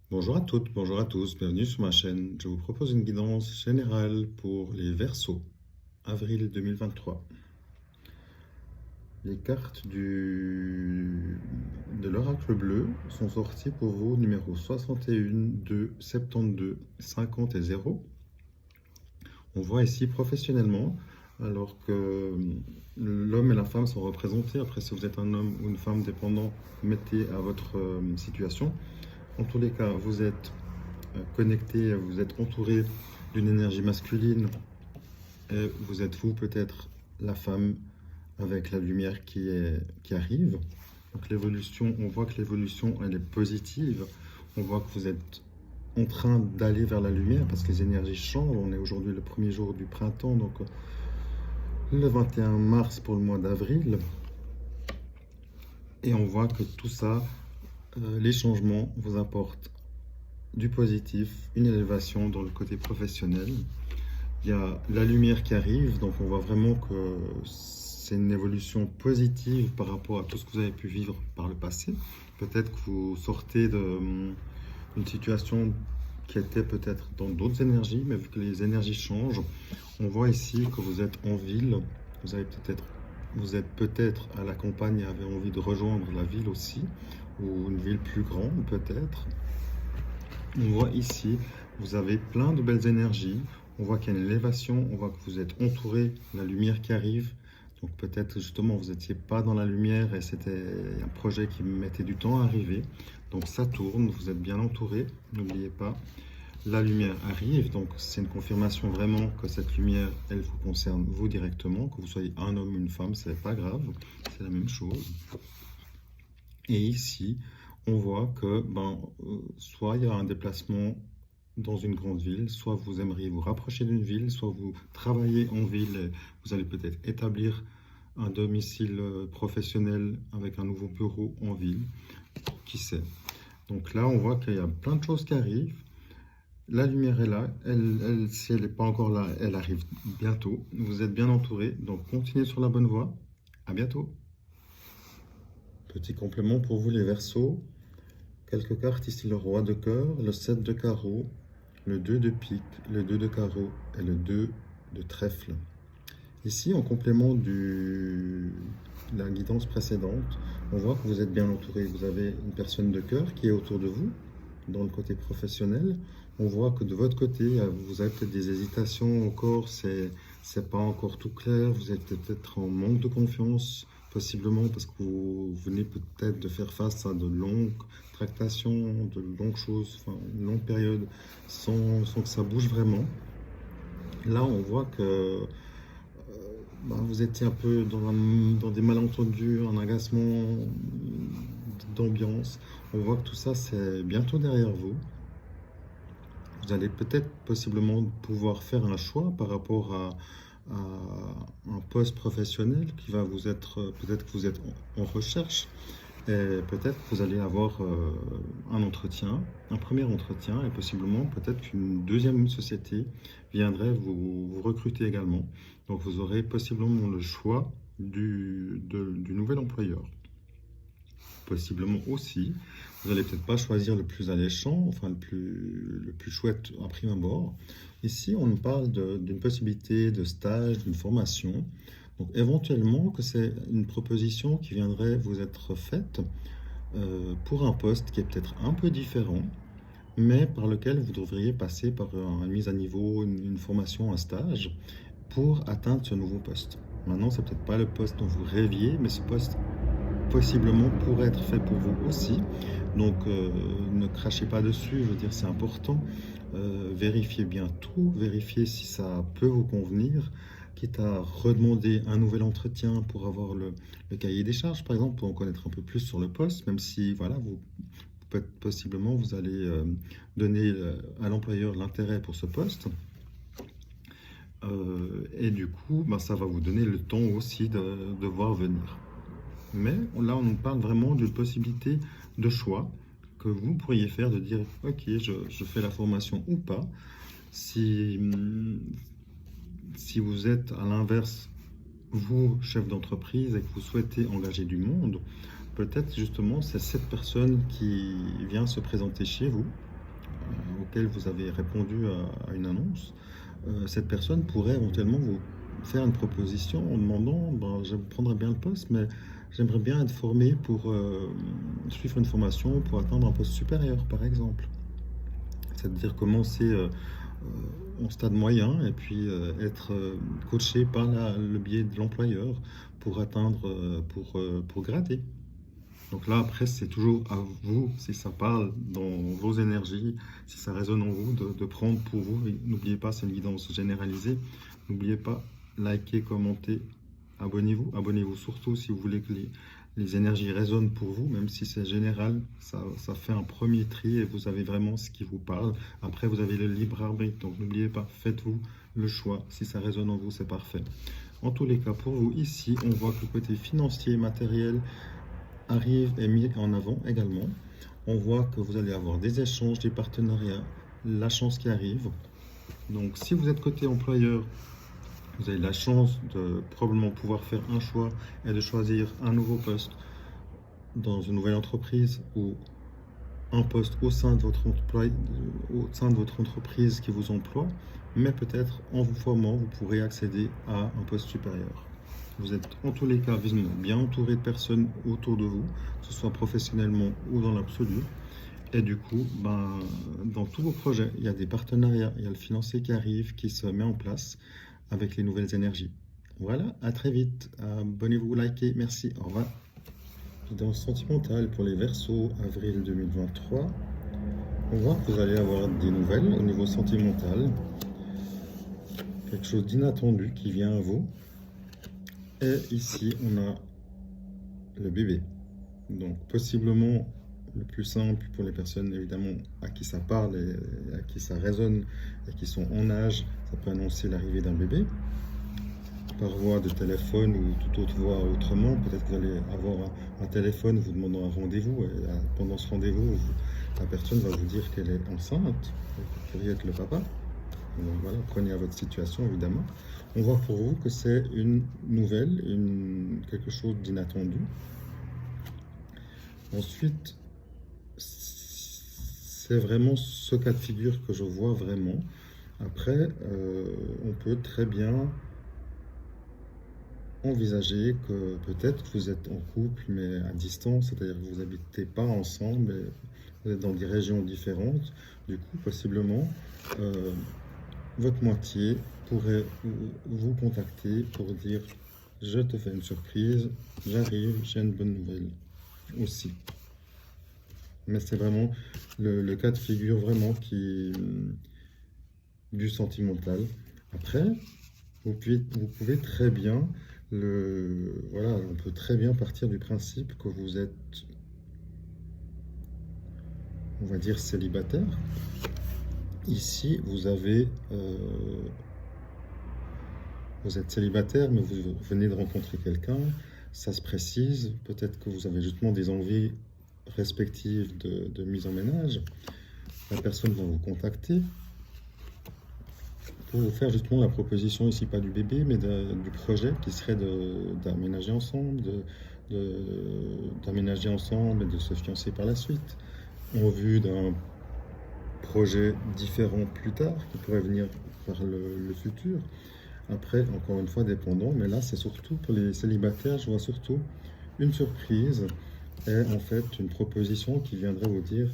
Bonjour à toutes, bonjour à tous, bienvenue sur ma chaîne. Je vous propose une guidance générale pour les Verseaux, avril 2023. Les cartes de l'oracle bleu sont sorties pour vous, numéro 61, 2, 72, 50 et 0. On voit ici professionnellement, alors que l'homme et la femme sont représentés. Après, si vous êtes un homme ou une femme dépendant, mettez à votre situation. En tous les cas, vous êtes connecté, vous êtes entouré d'une énergie masculine et vous êtes vous peut-être la femme avec la lumière qui arrive. Donc l'évolution, on voit que l'évolution elle est positive. On voit que vous êtes en train d'aller vers la lumière parce que les énergies changent. On est aujourd'hui le premier jour du printemps, donc le 21 mars pour le mois d'avril. Et on voit que tout ça, les changements vous apportent du positif, une élévation dans le côté professionnel. Il y a la lumière qui arrive, donc on voit vraiment que c'est une évolution positive par rapport à tout ce que vous avez pu vivre par le passé. Peut-être que vous sortez d'une situation qui était peut-être dans d'autres énergies, mais vu que les énergies changent, on voit ici que vous êtes en ville, vous êtes peut-être à la campagne et avez envie de rejoindre la ville aussi, ou une ville plus grande peut-être. On voit ici, vous avez plein de belles énergies. On voit qu'il y a une élévation, on voit que vous êtes entouré, la lumière qui arrive. Donc peut-être justement vous n'étiez pas dans la lumière et c'était un projet qui mettait du temps à arriver. Donc ça tourne, vous êtes bien entouré, n'oubliez pas. La lumière arrive, donc c'est une confirmation vraiment que cette lumière, elle vous concerne vous directement. Que vous soyez un homme ou une femme, c'est pas grave, c'est la même chose. Et ici, on voit que soit il y a un déplacement dans une grande ville, soit vous aimeriez vous rapprocher d'une ville, soit vous travaillez en ville et vous allez peut-être établir un domicile professionnel avec un nouveau bureau en ville, qui sait. Donc là, on voit qu'il y a plein de choses qui arrivent. La lumière est là, si elle n'est pas encore là, elle arrive bientôt. Vous êtes bien entouré, donc continuez sur la bonne voie. À bientôt. Petit complément pour vous les Verseaux. Quelques cartes ici, le roi de cœur, le 7 de carreau, le 2 de pique, le 2 de carreau et le 2 de trèfle. Ici, en complément de la guidance précédente, on voit que vous êtes bien entouré. Vous avez une personne de cœur qui est autour de vous, dans le côté professionnel. On voit que de votre côté, vous avez peut-être des hésitations encore, c'est pas encore tout clair, vous êtes peut-être en manque de confiance, possiblement parce que vous venez peut-être de faire face à de longues tractations, de longues choses, enfin une longue période sans que ça bouge vraiment. Là, on voit que vous étiez un peu dans des malentendus, un agacement d'ambiance. On voit que tout ça, c'est bientôt derrière vous. Vous allez peut-être possiblement pouvoir faire un choix par rapport à un poste professionnel qui va vous être, peut-être que vous êtes en recherche et peut-être que vous allez avoir un entretien, un premier entretien et possiblement peut-être qu'une deuxième société viendrait vous recruter également. Donc vous aurez possiblement le choix du nouvel employeur. Possiblement aussi, vous n'allez peut-être pas choisir le plus alléchant, enfin le plus chouette à prime abord. Ici, on nous parle d'une possibilité de stage, d'une formation. Donc éventuellement que c'est une proposition qui viendrait vous être faite pour un poste qui est peut-être un peu différent, mais par lequel vous devriez passer par une mise à niveau, une formation, un stage, pour atteindre ce nouveau poste. Maintenant, c'est peut-être pas le poste dont vous rêviez, mais ce poste possiblement pourrait être fait pour vous aussi. Donc ne crachez pas dessus, je veux dire c'est important. Vérifiez bien tout, vérifiez si ça peut vous convenir, quitte à redemander un nouvel entretien pour avoir le cahier des charges par exemple, pour en connaître un peu plus sur le poste, même si voilà, possiblement vous allez donner à l'employeur l'intérêt pour ce poste. Et du coup, ça va vous donner le temps aussi de voir venir. Mais là, on nous parle vraiment d'une possibilité de choix que vous pourriez faire, de dire, ok, je fais la formation ou pas. Si vous êtes à l'inverse, vous, chef d'entreprise, et que vous souhaitez engager du monde, peut-être justement c'est cette personne qui vient se présenter chez vous auquel vous avez répondu à une annonce, cette personne pourrait éventuellement vous faire une proposition en demandant, ben, je prendrais bien le poste, mais j'aimerais bien être formé pour suivre une formation pour atteindre un poste supérieur, par exemple. C'est-à-dire commencer en stade moyen et puis être coaché par le biais de l'employeur pour atteindre, pour grader. Donc là, après, c'est toujours à vous, si ça parle dans vos énergies, si ça résonne en vous, de prendre pour vous. Et n'oubliez pas, c'est une guidance généralisée. N'oubliez pas, likez, commentez, abonnez-vous. Abonnez-vous surtout si vous voulez que les énergies résonnent pour vous, même si c'est général. Ça fait un premier tri et vous avez vraiment ce qui vous parle. Après, vous avez le libre arbitre. Donc n'oubliez pas, faites-vous le choix. Si ça résonne en vous, c'est parfait. En tous les cas, pour vous, ici, on voit que le côté financier et matériel arrive et mis en avant également. On voit que vous allez avoir des échanges, des partenariats, la chance qui arrive. Donc si vous êtes côté employeur, vous avez la chance de probablement pouvoir faire un choix et de choisir un nouveau poste dans une nouvelle entreprise ou un poste au sein de au sein de votre entreprise qui vous emploie, mais peut-être en vous formant, vous pourrez accéder à un poste supérieur. Vous êtes en tous les cas visiblement bien entouré de personnes autour de vous, que ce soit professionnellement ou dans l'absolu. Et du coup, ben, dans tous vos projets, il y a des partenariats, il y a le financier qui arrive, qui se met en place avec les nouvelles énergies. Voilà, à très vite. Abonnez-vous, likez, merci, au revoir. Guidance sentimentale pour les Verseaux, avril 2023. On voit que vous allez avoir des nouvelles au niveau sentimental. Quelque chose d'inattendu qui vient à vous. Et ici, on a le bébé. Donc, possiblement, le plus simple pour les personnes, évidemment, à qui ça parle et à qui ça résonne et qui sont en âge, ça peut annoncer l'arrivée d'un bébé. Par voie de téléphone ou toute autre voie autrement, peut-être que vous allez avoir un téléphone vous demandant un rendez-vous et pendant ce rendez-vous, la personne va vous dire qu'elle est enceinte. Vous pourriez être le papa. Donc voilà, prenez à votre situation évidemment. On voit pour vous que c'est une nouvelle, quelque chose d'inattendu. Ensuite, c'est vraiment ce cas de figure que je vois vraiment. Après, on peut très bien envisager que peut-être vous êtes en couple mais à distance, c'est-à-dire que vous n'habitez pas ensemble, et vous êtes dans des régions différentes. Du coup, possiblement, votre moitié pourrait vous contacter pour dire je te fais une surprise, j'arrive, j'ai une bonne nouvelle aussi. Mais c'est vraiment le cas de figure vraiment qui du sentimental. Après, vous pouvez très bien voilà, on peut très bien partir du principe que vous êtes, on va dire, célibataire. Ici, vous êtes célibataire, mais vous venez de rencontrer quelqu'un. Ça se précise. Peut-être que vous avez justement des envies respectives de mise en ménage. La personne va vous contacter pour vous faire justement la proposition ici, pas du bébé, mais du projet qui serait d'aménager ensemble, d'aménager ensemble et de se fiancer par la suite, en vue d'un projet différent plus tard, qui pourrait venir par le futur. Après, encore une fois, dépendant, mais là, c'est surtout pour les célibataires, je vois surtout une surprise et en fait une proposition qui viendrait vous dire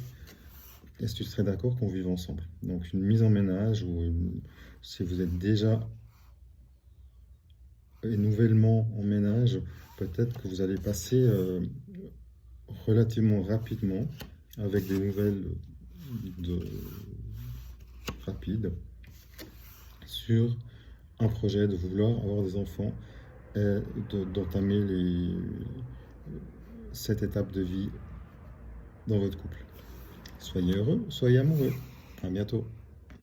est-ce que tu serais d'accord qu'on vive ensemble? Donc une mise en ménage ou si vous êtes déjà et nouvellement en ménage, peut-être que vous allez passer relativement rapidement avec des nouvelles rapides sur un projet de vouloir avoir des enfants et d'entamer cette étape de vie dans votre couple. Soyez heureux, soyez amoureux. À bientôt.